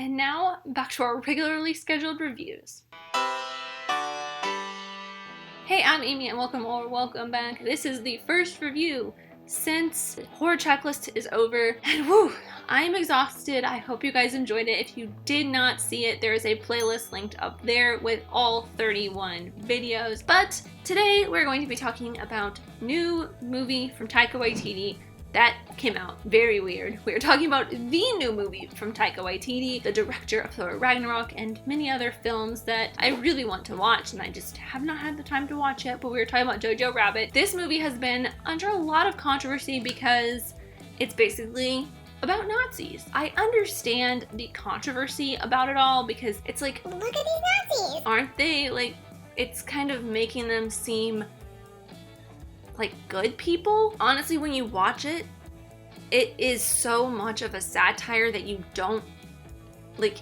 And now, back to our regularly scheduled reviews. Hey, I'm Amy and welcome back. This is the first review since the horror checklist is over, and woo, I'm exhausted. I hope you guys enjoyed it. If you did not see it, there is a playlist linked up there with all 31 videos. But today we're going to be talking about new movie from Taika Waititi that came out. Very weird. We're talking about the new movie from Taika Waititi, the director of Thor Ragnarok and many other films that I really want to watch and I just have not had the time to watch yet, but we were talking about Jojo Rabbit. This movie has been under a lot of controversy because it's basically about Nazis. I understand the controversy about it all because it's like, look at these Nazis! Aren't they, like, it's kind of making them seem like good people? Honestly, when you watch it, it is so much of a satire that you don't, like,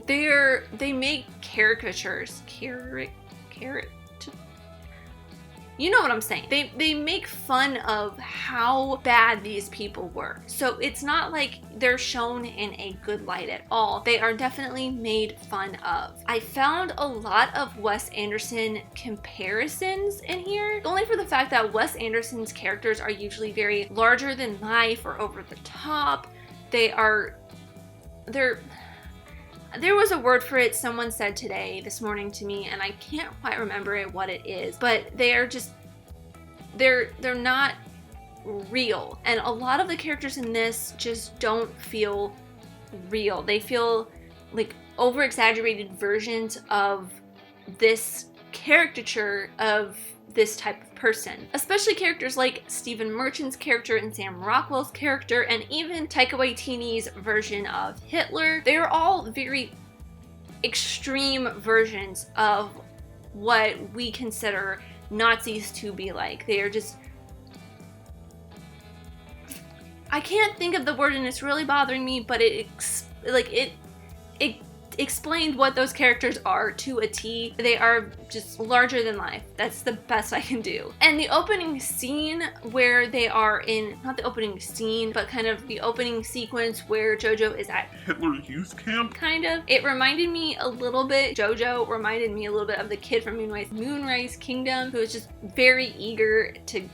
they make caricatures, you know what I'm saying. They make fun of how bad these people were. So it's not like they're shown in a good light at all. They are definitely made fun of. I found a lot of Wes Anderson comparisons in here, only for the fact that Wes Anderson's characters are usually very larger than life or over the top. There was a word for it someone said this morning to me, and I can't quite remember what it is, but they are just, they're not real. And a lot of the characters in this just don't feel real. They feel like over-exaggerated versions of this caricature of this type of person. Especially characters like Stephen Merchant's character and Sam Rockwell's character, and even Taika Waititi's version of Hitler. They're all very extreme versions of what we consider Nazis to be like. They are just, I can't think of the word and it's really bothering me, but it explained what those characters are to a T. They are just larger than life. That's the best I can do. And the opening scene where they are in, not the opening scene, but kind of the opening sequence where Jojo is at Hitler's youth camp? Kind of. It reminded me a little bit, Jojo reminded me a little bit of the kid from Moonrise Kingdom, who was just very eager to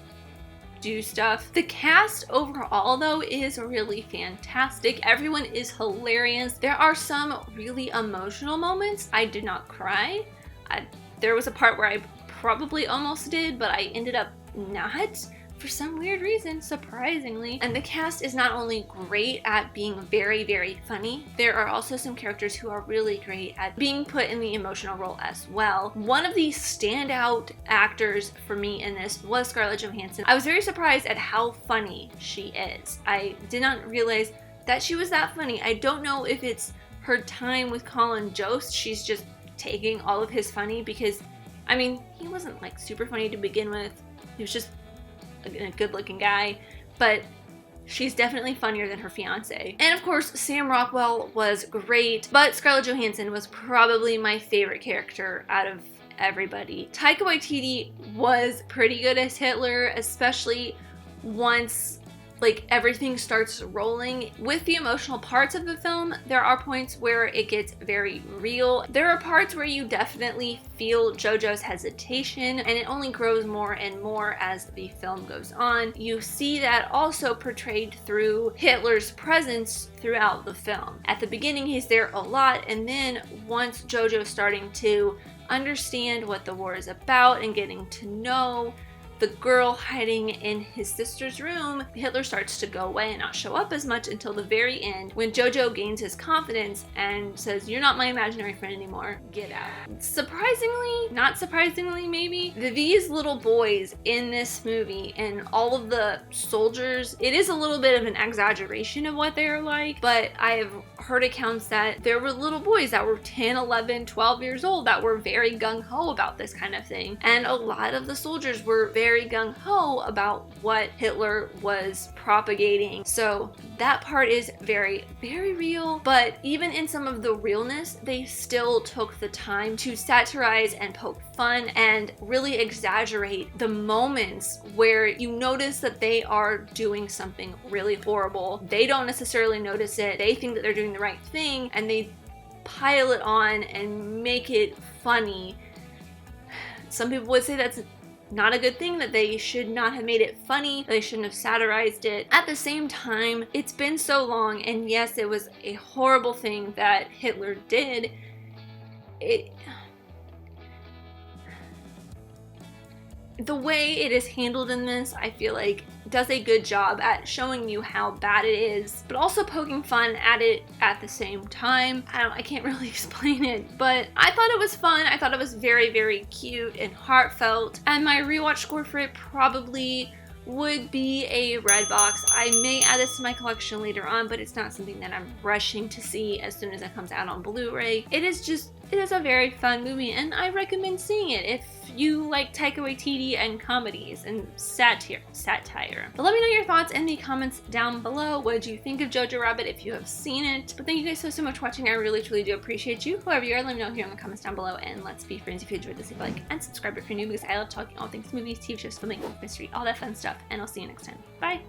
do stuff. The cast overall, though, is really fantastic. Everyone is hilarious. There are some really emotional moments. I did not cry. There was a part where I probably almost did, but I ended up not for some weird reason, surprisingly. And the cast is not only great at being very, very funny, there are also some characters who are really great at being put in the emotional role as well. One of the standout actors for me in this was Scarlett Johansson. I was very surprised at how funny she is. I did not realize that she was that funny. I don't know if it's her time with Colin Jost. She's just taking all of his funny because, I mean, he wasn't like super funny to begin with. He was just a good-looking guy, but she's definitely funnier than her fiance. And of course, Sam Rockwell was great, but Scarlett Johansson was probably my favorite character out of everybody. Taika Waititi was pretty good as Hitler, especially once like everything starts rolling. With the emotional parts of the film, there are points where it gets very real. There are parts where you definitely feel Jojo's hesitation, and it only grows more and more as the film goes on. You see that also portrayed through Hitler's presence throughout the film. At the beginning, he's there a lot, and then once Jojo's starting to understand what the war is about and getting to know the girl hiding in his sister's room, Hitler starts to go away and not show up as much until the very end when Jojo gains his confidence and says, "You're not my imaginary friend anymore, get out." Surprisingly, not surprisingly maybe, these little boys in this movie and all of the soldiers, it is a little bit of an exaggeration of what they're like, but I have heard accounts that there were little boys that were 10, 11, 12 years old that were very gung-ho about this kind of thing. And a lot of the soldiers were very very gung-ho about what Hitler was propagating. So that part is very, very real. But even in some of the realness, they still took the time to satirize and poke fun and really exaggerate the moments where you notice that they are doing something really horrible. They don't necessarily notice it. They think that they're doing the right thing, and they pile it on and make it funny. Some people would say that's not a good thing, that they should not have made it funny, that they shouldn't have satirized it. At the same time, it's been so long, and yes, it was a horrible thing that Hitler did. The way it is handled in this, I feel like, does a good job at showing you how bad it is, but also poking fun at it at the same time. I can't really explain it, but I thought it was fun. I thought it was very, very cute and heartfelt, and my rewatch score for it probably would be a Redbox. I may add this to my collection later on, but it's not something that I'm rushing to see as soon as it comes out on Blu-ray. It is a very fun movie, and I recommend seeing it if you like Taika Waititi and comedies and satire. But let me know your thoughts in the comments down below. What did you think of Jojo Rabbit if you have seen it? But thank you guys so much for watching. I really, truly do appreciate you. Whoever you are, let me know here in the comments down below, and let's be friends. If you enjoyed this, leave a like and subscribe if you're new, because I love talking all things movies, TV shows, filmmaking, mystery, all that fun stuff, and I'll see you next time. Bye!